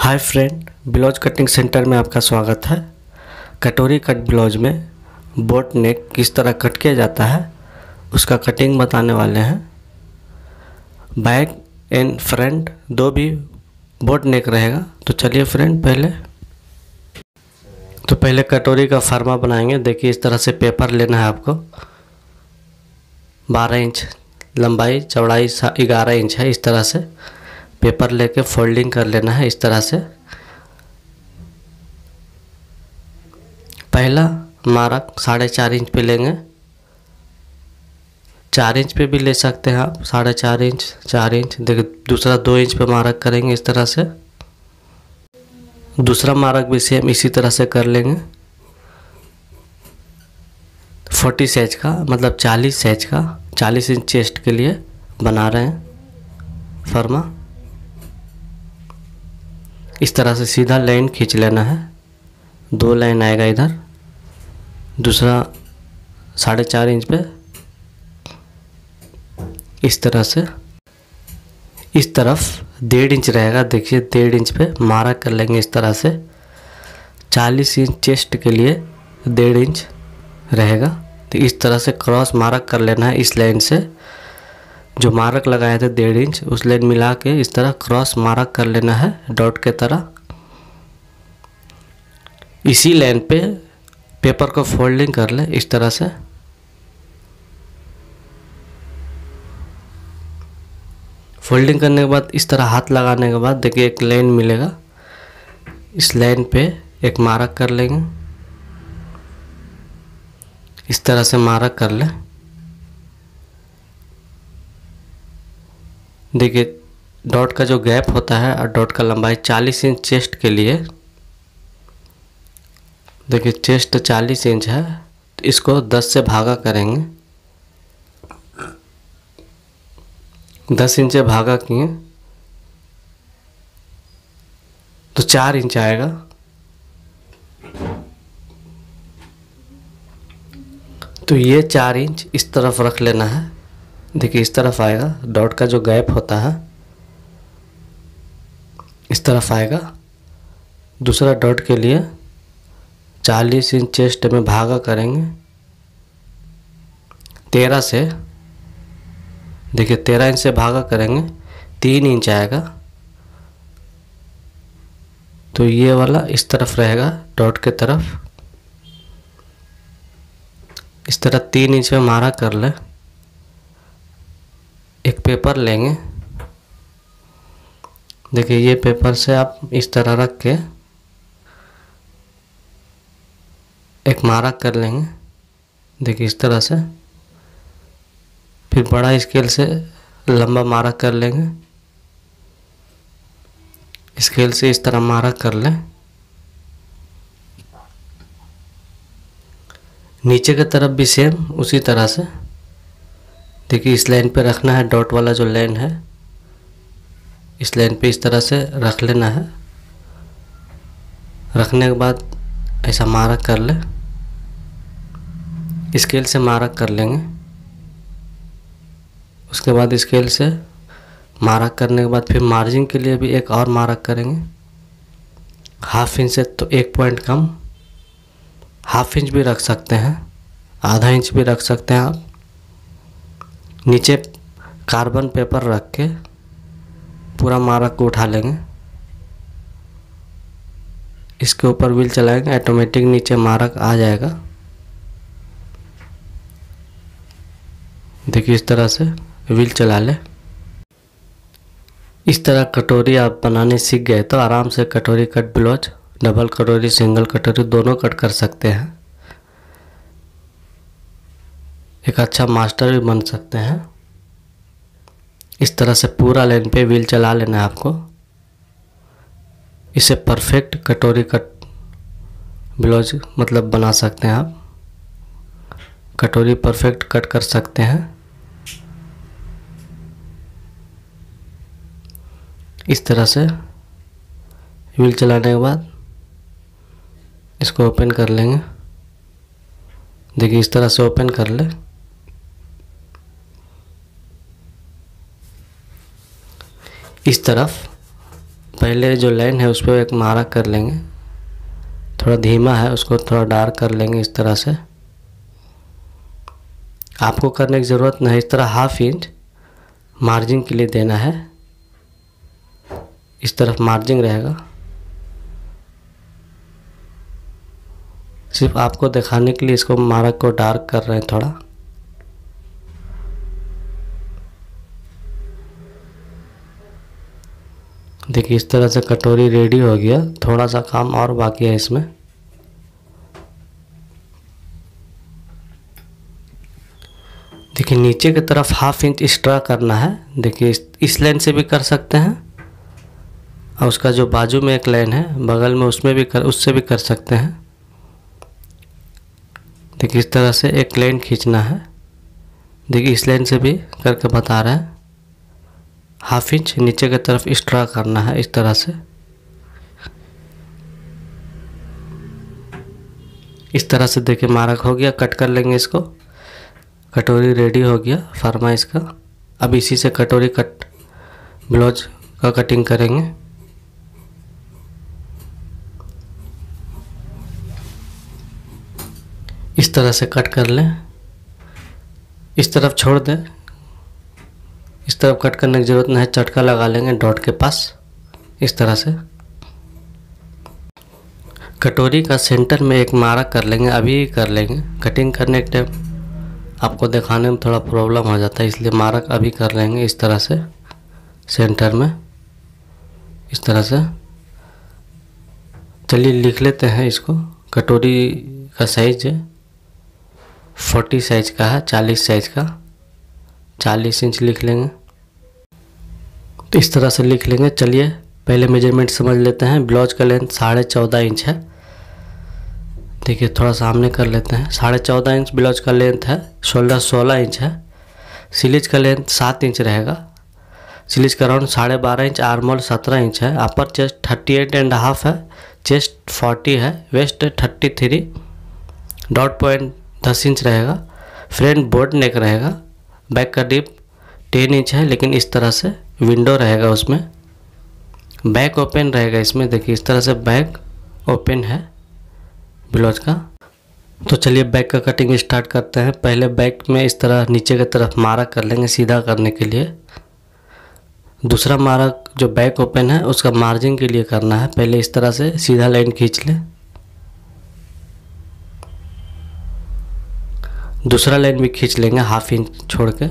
Hi friend, blouse cutting centre में आपका स्वागत है। कटोरी कट ब्लाउज में बोट नेक किस तरह कट किया जाता है उसका कटिंग बताने वाले हैं। बैक एंड फ्रंट दो भी बोट नेक रहेगा। तो चलिए फ्रेंड, पहले कटोरी का फर्मा बनाएंगे। देखिए इस तरह से पेपर लेना है आपको। 12 इंच लंबाई, चौड़ाई 11 इंच है। इस तरह से पेपर लेके फोल्डिंग कर लेना है। इस तरह से पहला मार्क 4.5 इंच पे लेंगे। 4 इंच पे भी ले सकते हैं आप, 4.5 इंच, 4 इंच। देखिए दूसरा 2 इंच पे मार्क करेंगे इस तरह से। दूसरा मार्क भी सेम इसी तरह से कर लेंगे। 40 साइज का, मतलब 40 साइज का, 40 इंच चेस्ट के लिए बना रहे हैं फर्मा। इस तरह से सीधा लाइन खींच लेना है। 2 लाइन आएगा इधर, दूसरा 4.5 इंच पे इस तरह से। इस तरफ 1.5 इंच रहेगा। देखिए 1.5 इंच पे मार्क कर लेंगे इस तरह से। 40 इंच चेस्ट के लिए 1.5 इंच रहेगा। तो इस तरह से क्रॉस मार्क कर लेना है। इस लाइन से जो मार्क लगाए थे 1.5 इंच, उस लाइन मिला के इस तरह क्रॉस मार्क कर लेना है डॉट के तरह। इसी लाइन पे पेपर को फोल्डिंग कर ले इस तरह से। फोल्डिंग करने के बाद इस तरह हाथ लगाने के बाद देखिए एक लाइन मिलेगा। इस लाइन पे एक मार्क कर लेंगे। इस तरह से मार्क कर ले। देखिए डॉट का जो गैप होता है और डॉट का लंबाई 40 इंच चेस्ट के लिए। देखिए चेस्ट 40 इंच है, तो इसको 10 से भागा करेंगे। 10 इंच से भागा किए तो 4 इंच आएगा। तो ये 4 इंच इस तरफ रख लेना है। देखिए इस तरफ आएगा। डॉट का जो गैप होता है इस तरफ आएगा। दूसरा डॉट के लिए 40 इंच चेस्ट में भागा करेंगे 13 से। देखिए 13 इंच से भागा करेंगे 3 इंच आएगा। तो ये वाला इस तरफ रहेगा डॉट के तरफ। इस तरह 3 इंच में मारा कर ले। एक पेपर लेंगे। देखिए ये पेपर से आप इस तरह रख के एक मार्क कर लेंगे। देखिए इस तरह से। फिर बड़ा स्केल से लंबा मार्क कर लेंगे। स्केल से इस तरह मार्क कर लें। नीचे की तरफ भी सेम उसी तरह से। देखिए इस लाइन पे रखना है। डॉट वाला जो लाइन है इस लाइन पे इस तरह से रख लेना है। रखने के बाद ऐसा मार्क कर ले। स्केल से मार्क कर लेंगे। उसके बाद स्केल से मार्क करने के बाद फिर मार्जिन के लिए भी एक और मार्क करेंगे। 1/2 इंच से तो 1 पॉइंट कम। 1/2 इंच भी रख सकते हैं, आधा इंच भी रख सकते हैं आप। नीचे कार्बन पेपर रख के पूरा मार्क को उठा लेंगे। इसके ऊपर व्हील चलाएंगे, ऑटोमेटिक नीचे मार्क आ जाएगा। देखिए इस तरह से व्हील चला ले। इस तरह कटोरी आप बनाने सीख गए तो आराम से कटोरी कट ब्लाउज, डबल कटोरी, सिंगल कटोरी दोनों कट कर सकते हैं। एक अच्छा मास्टर भी बन सकते हैं। इस तरह से पूरा लाइन पे व्हील चला लेना है आपको। इसे परफेक्ट कटोरी कट ब्लाउज मतलब बना सकते हैं आप। कटोरी परफेक्ट कट कर सकते हैं। इस तरह से व्हील चलाने के बाद इसको ओपन कर लेंगे। देखिए इस तरह से ओपन कर ले। इस तरफ पहले जो लाइन है उस पर एक मार्क कर लेंगे, थोड़ा धीमा है उसको थोड़ा डार्क कर लेंगे इस तरह से। आपको करने की ज़रूरत नहीं, इस तरह 1/2 इंच मार्जिन के लिए देना है। इस तरफ मार्जिन रहेगा, सिर्फ आपको दिखाने के लिए इसको मार्क को डार्क कर रहे हैं थोड़ा। देखिए इस तरह से कटोरी रेडी हो गया। थोड़ा सा काम और बाकी है इसमें। देखिए नीचे की तरफ 1/2 इंच एक्स्ट्रा करना है। देखिए इस लाइन से भी कर सकते हैं और उसका जो बाजू में एक लाइन है बगल में उससे भी कर सकते हैं। देखिए इस तरह से एक लाइन खींचना है। देखिए इस लाइन से भी करके बता रहे हैं। 1/2 इंच नीचे की तरफ एक्स्ट्रा करना है इस तरह से। इस तरह से देखिए मार्क हो गया। कट कर लेंगे इसको। कटोरी रेडी हो गया फरमाइश का। अब इसी से कटोरी ब्लाउज का कटिंग करेंगे। इस तरह से कट कर लें। इस तरफ छोड़ दें, इस तरफ कट करने की ज़रूरत नहीं है, चटका लगा लेंगे डॉट के पास इस तरह से। कटोरी का सेंटर में एक मार्क कर लेंगे, अभी कर लेंगे। कटिंग करने के टाइम आपको दिखाने में थोड़ा प्रॉब्लम हो जाता है, इसलिए मार्क अभी कर लेंगे इस तरह से सेंटर में इस तरह से। चलिए लिख लेते हैं इसको। कटोरी का साइज 40 साइज का है, 40 साइज का 40 इंच लिख लेंगे। तो इस तरह से लिख लेंगे। चलिए पहले मेजरमेंट समझ लेते हैं। ब्लाउज का लेंथ 14.5 इंच है। देखिए थोड़ा सामने कर लेते हैं। 14.5 इंच ब्लाउज का लेंथ है। शोल्डर 16 इंच है। स्लीव्स का लेंथ 7 इंच रहेगा। स्लीव्स का राउंड 12.5 इंच, आर्मोल 17 इंच है। अपर चेस्ट 38.5 है, चेस्ट 40 है, वेस्ट 33, डॉट पॉइंट 10 इंच रहेगा। फ्रंट बोर्ड नेक रहेगा। बैक का डिप 10 इंच है, लेकिन इस तरह से विंडो रहेगा उसमें। बैक ओपन रहेगा इसमें। देखिए इस तरह से बैक ओपन है ब्लाउज का। तो चलिए बैक का कटिंग स्टार्ट करते हैं। पहले बैक में इस तरह नीचे की तरफ मार्क कर लेंगे सीधा करने के लिए। दूसरा मार्क जो बैक ओपन है उसका मार्जिन के लिए करना है। पहले इस तरह से सीधा लाइन खींच लें। दूसरा लाइन भी खींच लेंगे 1/2 इंच छोड़ के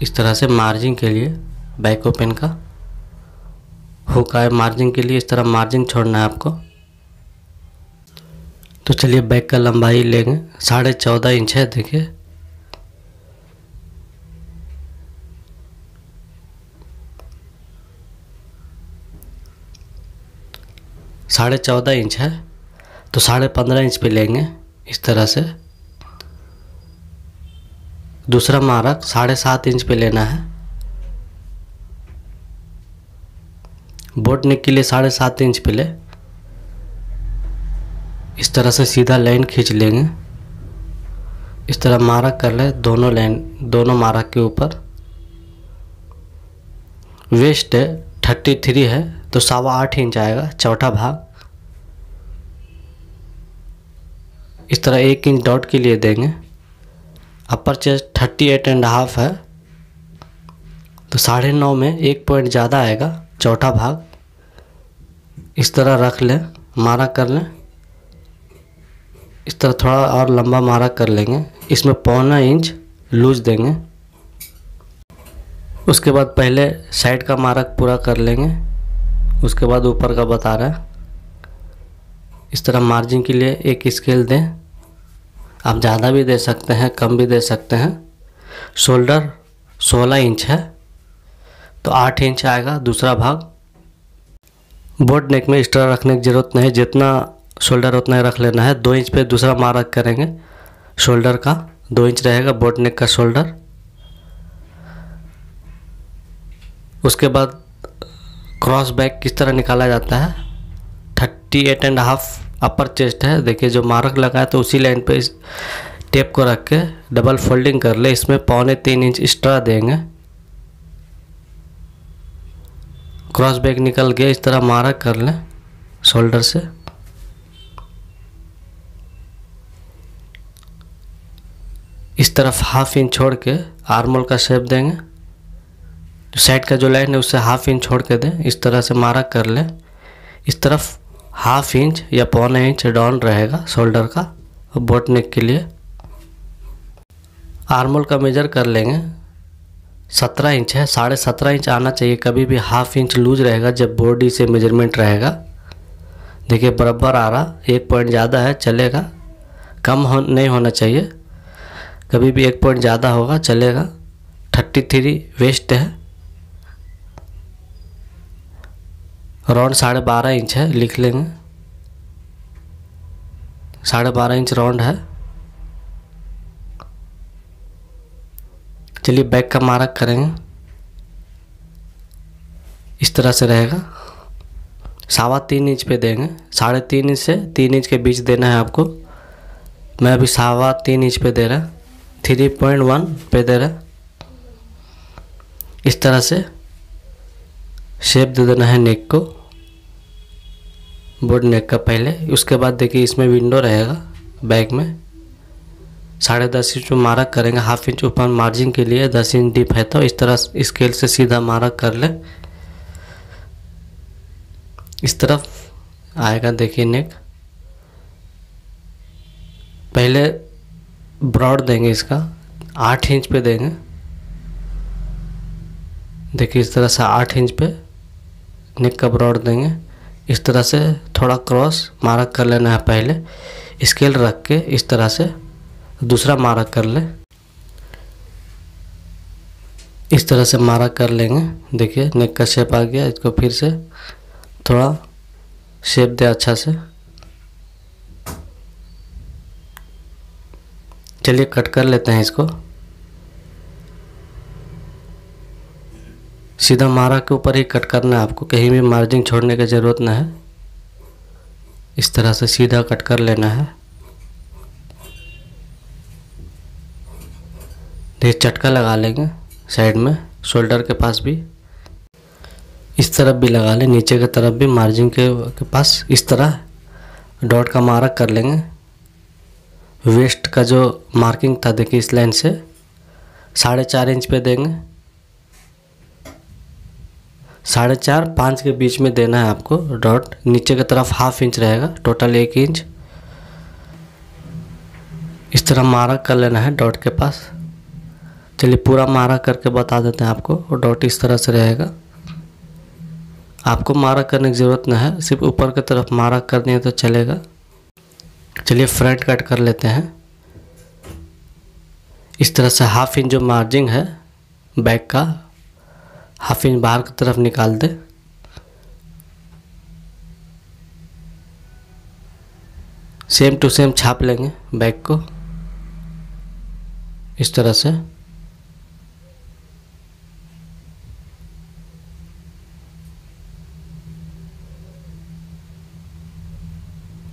इस तरह से मार्जिन के लिए। बैक ओपन का हुक है मार्जिन के लिए, इस तरह मार्जिन छोड़ना है आपको। तो चलिए बैक का लंबाई लेंगे 14.5 इंच है। देखिए साढ़े 14 इंच है, तो 15.5 इंच पे लेंगे इस तरह से। दूसरा मार्क 7.5 इंच पे लेना है। बोट नेक के लिए 7.5 इंच पे ले। इस तरह से सीधा लाइन खींच लेंगे। इस तरह मार्क कर ले दोनों लाइन, दोनों मार्क के ऊपर। वेस्ट 33 है, तो 8.25 इंच आएगा चौथा भाग। इस तरह 1 इंच डॉट के लिए देंगे। अपर चेस्ट 38.5 है, तो 9.5 में 1 पॉइंट ज़्यादा आएगा चौथा भाग। इस तरह रख लें, मार्क कर लें। इस तरह थोड़ा और लंबा मार्क कर लेंगे। इसमें 0.25 इंच लूज देंगे। उसके बाद पहले साइड का मार्क पूरा कर लेंगे, उसके बाद ऊपर का बता रहा है। इस तरह मार्जिन के लिए एक स्केल दें। आप ज़्यादा भी दे सकते हैं, कम भी दे सकते हैं। शोल्डर 16 इंच है, तो 8 इंच आएगा दूसरा भाग। बोट नेक में एक्स्ट्रा रखने की ज़रूरत नहीं, जितना शोल्डर उतना ही रख लेना है। 2 इंच पे दूसरा मार्क करेंगे शोल्डर का। 2 इंच रहेगा बोट नेक का शोल्डर। उसके बाद क्रॉस बैक किस तरह निकाला जाता है। 38.5 अपर चेस्ट है। देखिए जो मार्क लगा है तो उसी लाइन पे इस टेप को रख के डबल फोल्डिंग कर ले। इसमें 3.25 इंच एक्स्ट्रा देंगे। क्रॉस बैक निकल गया, इस तरह मार्क कर लें शोल्डर से। इस तरफ 1/2 इंच छोड़ के आर्म होल का शेप देंगे। साइड का जो लाइन है उससे 1/2 इंच छोड़ के दें, इस तरह से मार्क कर लें। इस तरफ 1/2 इंच या 1/4 इंच डाउन रहेगा शोल्डर का बोट नेक के लिए। आर्म होल का मेजर कर लेंगे, 17 इंच है, 17.5 इंच आना चाहिए। कभी भी 1/2 इंच लूज रहेगा जब बॉडी से मेजरमेंट रहेगा। देखिए बराबर आ रहा, 1 पॉइंट ज़्यादा है चलेगा, नहीं होना चाहिए। कभी भी 1 पॉइंट ज़्यादा होगा चलेगा। 33 वेस्ट है, राउंड 12.5 इंच है, लिख लेंगे 12.5 इंच राउंड है। चलिए बैक का मार्क करेंगे, इस तरह से रहेगा। 3.25 इंच पे देंगे, 3.5 इंच से 3 इंच के बीच देना है आपको। मैं अभी 3.25 इंच पे दे रहा, 3.1 पे दे रहा। इस तरह से शेप दे देना है नेक को, बोट नेक का पहले। उसके बाद देखिए इसमें विंडो रहेगा बैक में। 10.5 इंच मार्क करेंगे, 1/2 इंच ऊपर मार्जिन के लिए, 10 इंच डीप है तो इस तरह स्केल से सीधा मार्क कर ले। इस तरफ आएगा देखिए नेक। पहले ब्रॉड देंगे, इसका 8 इंच पे देंगे। देखिए इस तरह से 8 इंच पे नेक का ब्रॉड देंगे। इस तरह से थोड़ा क्रॉस मार्क कर लेना है पहले, स्केल रख के इस तरह से दूसरा मार्क कर ले। इस तरह से मार्क कर लेंगे। देखिए नेक का शेप आ गया। इसको फिर से थोड़ा शेप दे अच्छा से। चलिए कट कर लेते हैं इसको। सीधा मार्क के ऊपर ही कट करना है आपको, कहीं भी मार्जिन छोड़ने की ज़रूरत ना है। इस तरह से सीधा कट कर लेना है। देखिए चटका लगा लेंगे साइड में, शोल्डर के पास भी, इस तरफ भी लगा लें, नीचे की तरफ भी मार्जिन के पास। इस तरह डॉट का मार्क कर लेंगे। वेस्ट का जो मार्किंग था देखिए इस लाइन से 4.5 इंच पे देंगे। 4.5-5 के बीच में देना है आपको डॉट। नीचे की तरफ 1/2 इंच रहेगा, टोटल 1 इंच। इस तरह मार्क कर लेना है डॉट के पास। चलिए पूरा मार्क करके बता देते हैं आपको। डॉट इस तरह से रहेगा। आपको मार्क करने की ज़रूरत नहीं है, सिर्फ ऊपर की तरफ मार्क करनी है तो चलेगा। चलिए फ्रंट कट कर लेते हैं। इस तरह से 1/2 इंच जो मार्जिन है बैक का, 1/2 इंच बाहर की तरफ निकाल दे। सेम टू सेम छाप लेंगे बैक को इस तरह से।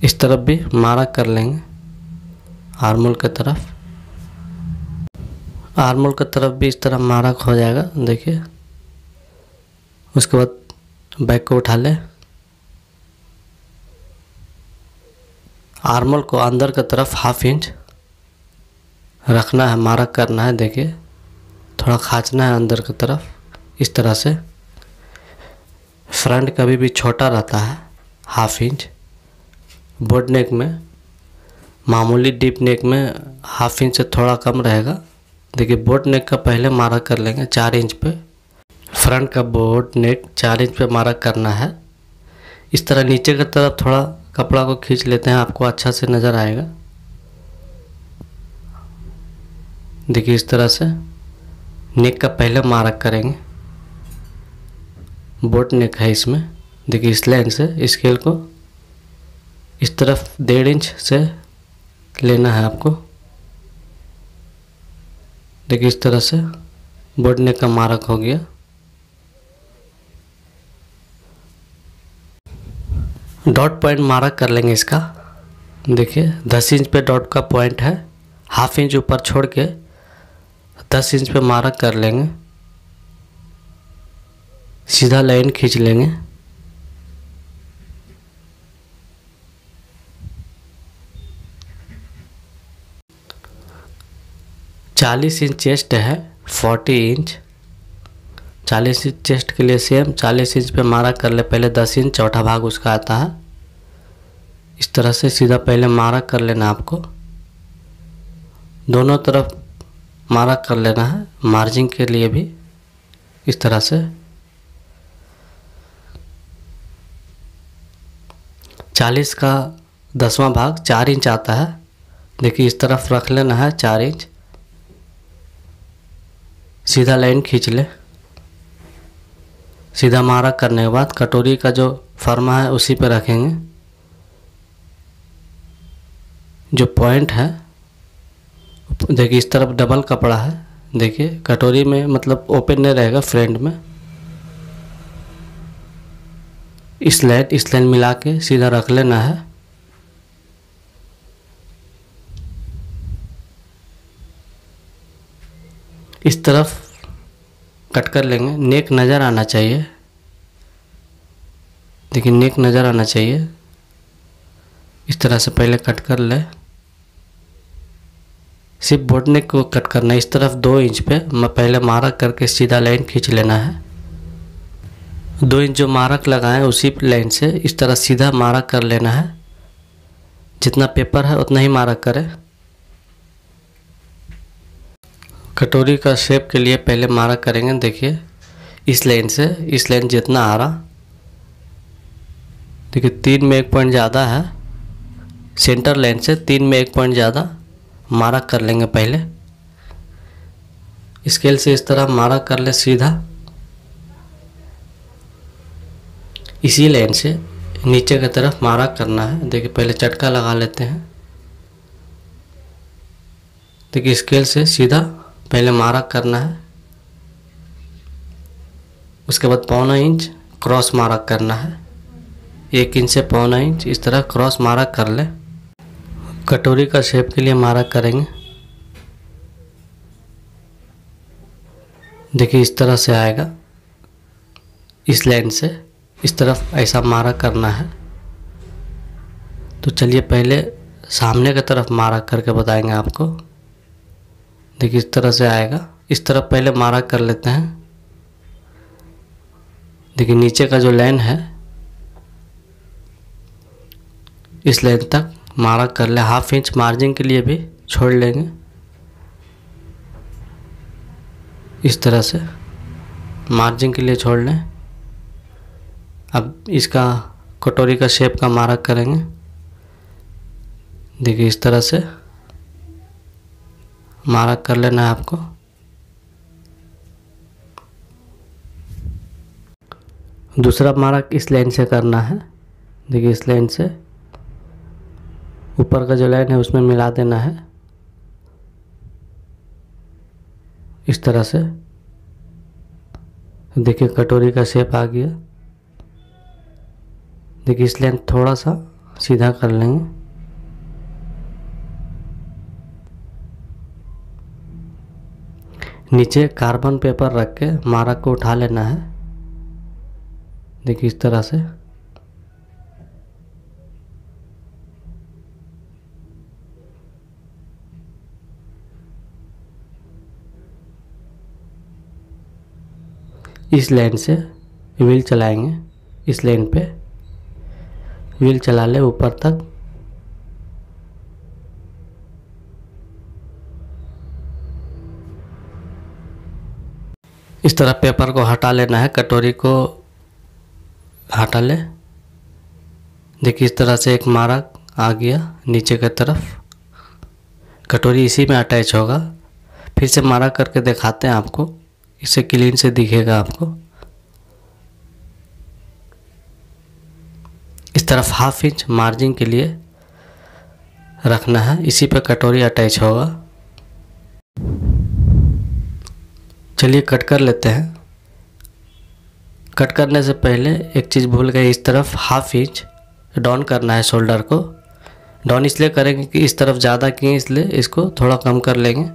इस तरफ भी मार्क कर लेंगे आर्म होल की तरफ। आर्म होल की तरफ भी इस तरह मार्क हो जाएगा देखिए। उसके बाद बैक को उठा ले। आर्म होल को अंदर की तरफ 1/2 इंच रखना है, मार्क करना है। देखिए थोड़ा खींचना है अंदर की तरफ इस तरह से। फ्रंट कभी भी छोटा रहता है 1/2 इंच। बोट नेक में, मामूली डीप नेक में 1/2 इंच से थोड़ा कम रहेगा। देखिए बोट नेक का पहले मार्क कर लेंगे 4 इंच पे। फ्रंट का बोट नेक 4 इंच पे मार्क करना है। इस तरह नीचे की तरफ थोड़ा कपड़ा को खींच लेते हैं, आपको अच्छा से नज़र आएगा। देखिए इस तरह से नेक का पहले मार्क करेंगे। बोट नेक है इसमें। देखिए इस लाइन से स्केल को इस तरफ 1.5 इंच से लेना है आपको। देखिए इस तरह से बोट नेक का मार्क हो गया। डॉट पॉइंट मार्क कर लेंगे इसका। देखिए 10 इंच पे डॉट का पॉइंट है, 1/2 इंच ऊपर छोड़ के 10 इंच पे मार्क कर लेंगे। सीधा लाइन खींच लेंगे। चालीस इंच चेस्ट है, 40 इंच। 40 इंच चेस्ट के लिए सेम 40 इंच पे मार्क कर ले। पहले 10 इंच चौथा भाग उसका आता है। इस तरह से सीधा पहले मार्क कर लेना आपको, दोनों तरफ मार्क कर लेना है। मार्जिन के लिए भी इस तरह से 40 का 10वां भाग 4 इंच आता है। देखिए इस तरफ रख लेना है 4 इंच। सीधा लाइन खींच ले। सीधा मार्क करने के बाद कटोरी का जो फर्मा है उसी पे रखेंगे। जो पॉइंट है देखिए इस तरफ डबल कपड़ा है। देखिए कटोरी में मतलब ओपन नहीं रहेगा फ्रंट में। इस लाइन मिला के सीधा रख लेना है। इस तरफ कट कर लेंगे। नेक नज़र आना चाहिए। देखिए नेक नज़र आना चाहिए। इस तरह से पहले कट कर ले। सिर्फ बोट नेक को कट करना है। इस तरफ 2 इंच पे पहले मार्क करके सीधा लाइन खींच लेना है। 2 इंच जो मार्क लगाएं उसी लाइन से इस तरह सीधा मार्क कर लेना है। जितना पेपर है उतना ही मार्क करें। कटोरी का शेप के लिए पहले मार्क करेंगे। देखिए इस लाइन से इस लाइन जितना आ रहा, देखिए 3 में 1 पॉइंट ज़्यादा है। सेंटर लाइन से 3 में 1 पॉइंट ज़्यादा मार्क कर लेंगे। पहले स्केल से इस तरह मार्क कर ले सीधा। इसी लाइन से नीचे की तरफ मार्क करना है। देखिए पहले चटका लगा लेते हैं। देखिए स्केल से सीधा पहले मार्क करना है। उसके बाद 1.25 इंच क्रॉस मार्क करना है। 1 इंच से 1.25 इंच इस तरह क्रॉस मार्क कर ले। कटोरी का शेप के लिए मार्क करेंगे। देखिए इस तरह से आएगा। इस लाइन से इस तरफ ऐसा मार्क करना है। तो चलिए पहले सामने की तरफ मार्क करके बताएंगे आपको। देखिए इस तरह से आएगा। इस तरफ पहले मार्क कर लेते हैं। देखिए नीचे का जो लाइन है इस लाइन तक मार्क कर ले। 1/2 इंच मार्जिन के लिए भी छोड़ लेंगे। इस तरह से मार्जिन के लिए छोड़ लें। अब इसका कटोरी का शेप का मार्क करेंगे। देखिए इस तरह से मार्क कर लेना है आपको। दूसरा मार्क इस लाइन से करना है। देखिए इस लाइन से ऊपर का जो लाइन है उसमें मिला देना है। इस तरह से देखिए कटोरी का शेप आ गया। देखिए इस लाइन थोड़ा सा सीधा कर लेंगे। नीचे कार्बन पेपर रख के मार्क को उठा लेना है। देखिए इस तरह से इस लाइन से व्हील चलाएंगे। इस लाइन पे व्हील चला ले ऊपर तक। इस तरह पेपर को हटा लेना है। कटोरी को हटा ले। देखिए इस तरह से एक मार्क आ गया नीचे की तरफ। कटोरी इसी में अटैच होगा। फिर से मार्क करके दिखाते हैं आपको। इससे क्लीन से दिखेगा आपको। इस तरफ 1/2 इंच मार्जिन के लिए रखना है। इसी पे कटोरी अटैच होगा। चलिए कट कर लेते हैं। कट करने से पहले एक चीज़ भूल गए। इस तरफ 1/2 इंच डाउन करना है। शोल्डर को डाउन इसलिए करेंगे कि इस तरफ ज़्यादा किए, इसलिए इसको थोड़ा कम कर लेंगे।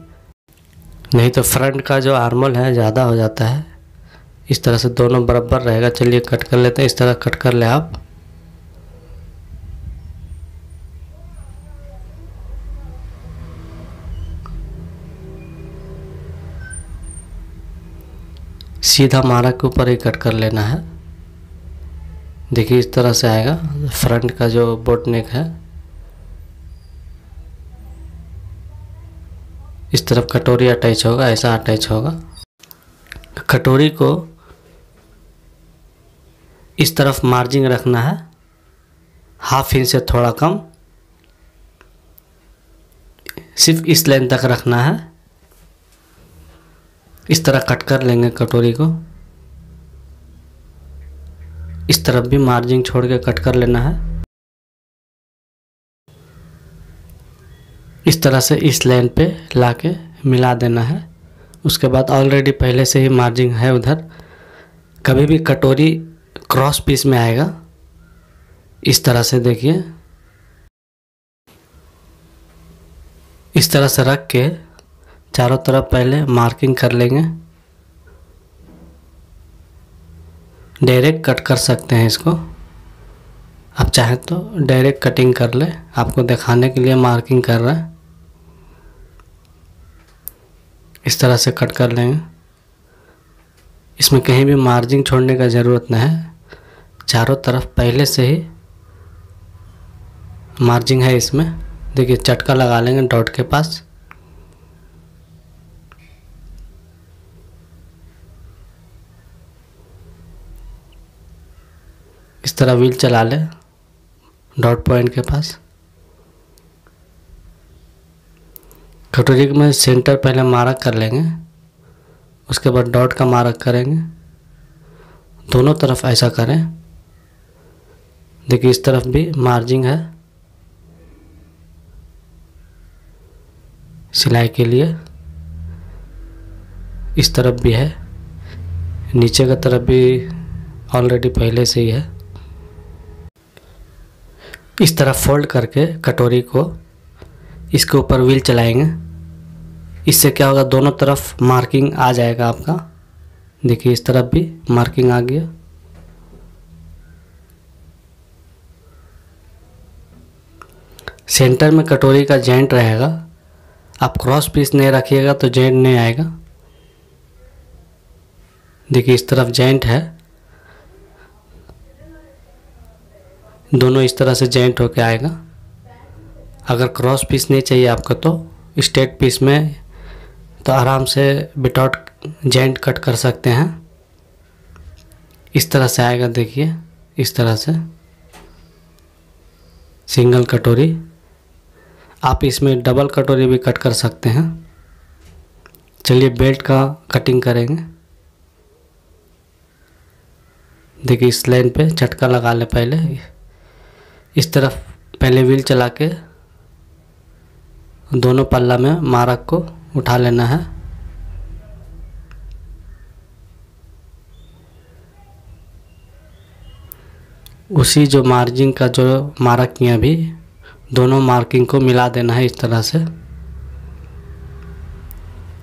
नहीं तो फ्रंट का जो आर्मल है ज़्यादा हो जाता है, इस तरह से दोनों बराबर रहेगा। चलिए कट कर लेते हैं। इस तरह कट कर ले आप। सीधा मारक के ऊपर ही कट कर लेना है। देखिए इस तरह से आएगा। फ्रंट का जो बोट नेक है, इस तरफ कटोरी अटैच होगा, ऐसा अटैच होगा। कटोरी को इस तरफ मार्जिन रखना है, 1/2 इंच से थोड़ा कम, सिर्फ इस लाइन तक रखना है। इस तरह कट कर लेंगे कटोरी को। इस तरफ भी मार्जिन छोड़ के कट कर लेना है। इस तरह से इस लाइन पे लाके मिला देना है। उसके बाद ऑलरेडी पहले से ही मार्जिन है उधर। कभी भी कटोरी क्रॉस पीस में आएगा, इस तरह से देखिए। इस तरह से रख के चारों तरफ पहले मार्किंग कर लेंगे। डायरेक्ट कट कर सकते हैं इसको, आप चाहें तो डायरेक्ट कटिंग कर ले। आपको दिखाने के लिए मार्किंग कर रहा है। इस तरह से कट कर लेंगे। इसमें कहीं भी मार्जिन छोड़ने का ज़रूरत नहीं है, चारों तरफ पहले से ही मार्जिन है इसमें। देखिए चटका लगा लेंगे डॉट के पास। इस तरह व्हील चला ले डॉट पॉइंट के पास। कटोरी में सेंटर पहले मार्क कर लेंगे, उसके बाद डॉट का मार्क करेंगे। दोनों तरफ ऐसा करें। देखिए इस तरफ भी मार्जिन है सिलाई के लिए, इस तरफ भी है, नीचे का तरफ भी ऑलरेडी पहले से ही है। इस तरह फोल्ड करके कटोरी को इसके ऊपर व्हील चलाएंगे। इससे क्या होगा, दोनों तरफ मार्किंग आ जाएगा आपका। देखिए इस तरफ भी मार्किंग आ गया। सेंटर में कटोरी का जॉइंट रहेगा। आप क्रॉस पीस नहीं रखिएगा तो जॉइंट नहीं आएगा। देखिए इस तरफ जॉइंट है, दोनों इस तरह से जॉइंट होके आएगा। अगर क्रॉस पीस नहीं चाहिए आपको तो स्ट्रेट पीस में तो आराम से विदाउट जॉइंट कट कर सकते हैं। इस तरह से आएगा। देखिए इस तरह से सिंगल कटोरी। आप इसमें डबल कटोरी भी कट कर सकते हैं। चलिए बेल्ट का कटिंग करेंगे। देखिए इस लाइन पे झटका लगा ले पहले। इस तरफ पहले व्हील चला के दोनों पल्ला में मार्क को उठा लेना है। उसी जो मार्जिन का जो मार्क किया भी, दोनों मार्किंग को मिला देना है इस तरह से।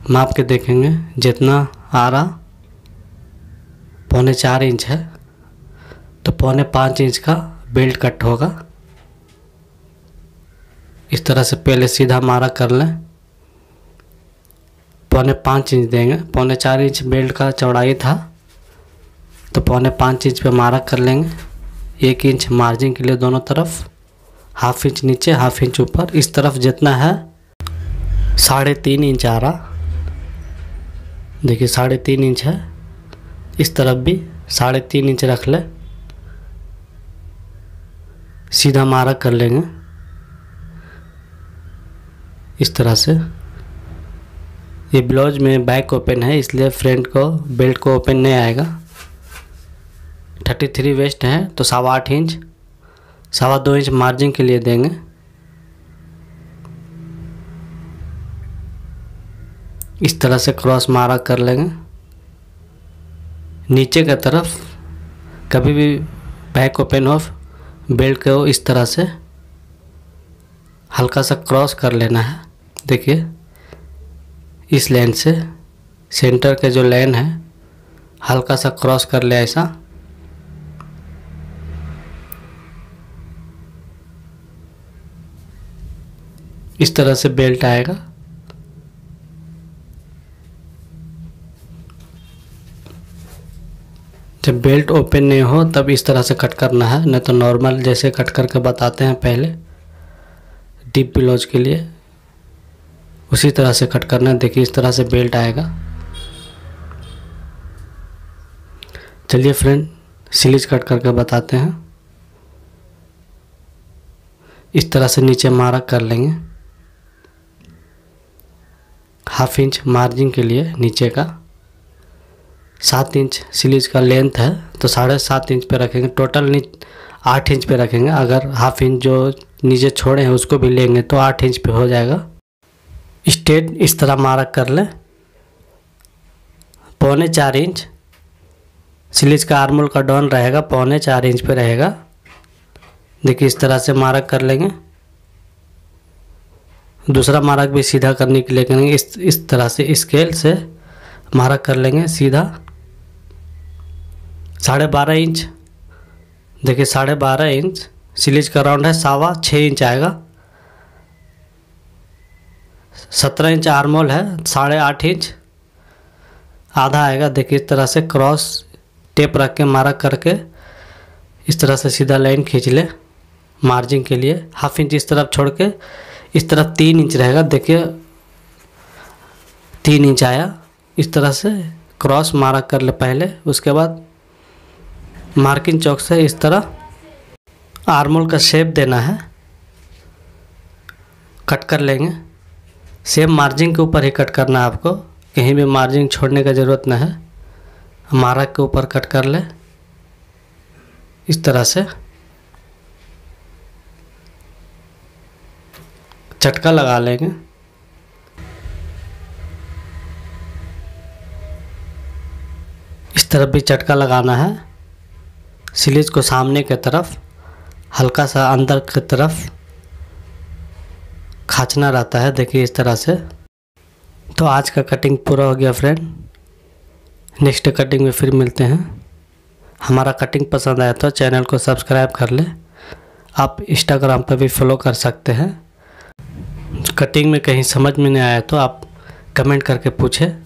माप के देखेंगे जितना आ रहा 4.25 इंच है तो 4.25 इंच का बेल्ट कट होगा। इस तरह से पहले सीधा मार्क कर लें। 4.25 इंच देंगे। 4.25 इंच बेल्ट का चौड़ाई था तो 4.25 इंच पे मार्क कर लेंगे। 1 इंच मार्जिन के लिए दोनों तरफ, 1/2 इंच नीचे 1/2 इंच ऊपर। इस तरफ जितना है 3.5 इंच आ रहा। देखिए 3.5 इंच है। इस तरफ भी 3.5 इंच रख ले। सीधा मार्क कर लेंगे इस तरह से। ये ब्लाउज में बैक ओपन है इसलिए फ्रंट को बेल्ट को ओपन नहीं आएगा। 33 वेस्ट है तो 8.25 इंच, 2.25 इंच मार्जिन के लिए देंगे। इस तरह से क्रॉस मार्क कर लेंगे। नीचे की तरफ कभी भी बैक ओपन हो बेल्ट को इस तरह से हल्का सा क्रॉस कर लेना है। देखिए इस लाइन से सेंटर के जो लाइन है हल्का सा क्रॉस कर ले ऐसा। इस तरह से बेल्ट आएगा। जब बेल्ट ओपन नहीं हो तब इस तरह से कट करना है, नहीं तो नॉर्मल जैसे कट करके बताते हैं पहले डीप ब्लाउज के लिए उसी तरह से कट करना है। देखिए इस तरह से बेल्ट आएगा। चलिए फ्रेंड स्लीव्स कट करके बताते हैं। इस तरह से नीचे मार्क कर लेंगे, 1/2 इंच मार्जिन के लिए नीचे का। 7 इंच स्लीव्स का लेंथ है तो 7.5 इंच पे रखेंगे। टोटल 8 इंच पे रखेंगे। अगर 1/2 इंच जो नीचे छोड़े हैं उसको भी लेंगे तो 8 इंच पे हो जाएगा। स्ट्रेट इस तरह मार्क कर लें। 3.25 इंच स्लीव्स का आर्मोल का डाउन रहेगा, 3.25 इंच पे रहेगा। देखिए इस तरह से मार्क कर लेंगे। दूसरा मार्क भी सीधा करने के लिए करेंगे। इस तरह से स्केल से मार्क कर लेंगे सीधा। 12.5 इंच, देखिए 12.5 इंच स्लीव्स का राउंड है, 6.25 इंच आएगा। 17 इंच आर्मोल है, 8.5 इंच आधा आएगा। देखिए इस तरह से क्रॉस टेप रख के मार्क करके इस तरह से सीधा लाइन खींच ले मार्जिन के लिए। 1/2 इंच इस तरफ छोड़ के इस तरफ 3 इंच रहेगा। देखिए 3 इंच आया। इस तरह से क्रॉस मार्क कर ले पहले, उसके बाद मार्किंग चौक से इस तरह आर्मोल का शेप देना है, कट कर लेंगे। सेम मार्जिन के ऊपर ही कट करना है आपको, कहीं भी मार्जिन छोड़ने का ज़रूरत न है। मार्क के ऊपर कट कर ले इस तरह से। चटका लगा लेंगे। इस तरफ भी चटका लगाना है। स्लीव्स को सामने की तरफ हल्का सा अंदर की तरफ खींचना रहता है। देखिए इस तरह से। तो आज का कटिंग पूरा हो गया फ्रेंड। नेक्स्ट कटिंग में फिर मिलते हैं। हमारा कटिंग पसंद आया तो चैनल को सब्सक्राइब कर ले। आप इंस्टाग्राम पर भी फॉलो कर सकते हैं। कटिंग में कहीं समझ में नहीं आया तो आप कमेंट करके पूछें।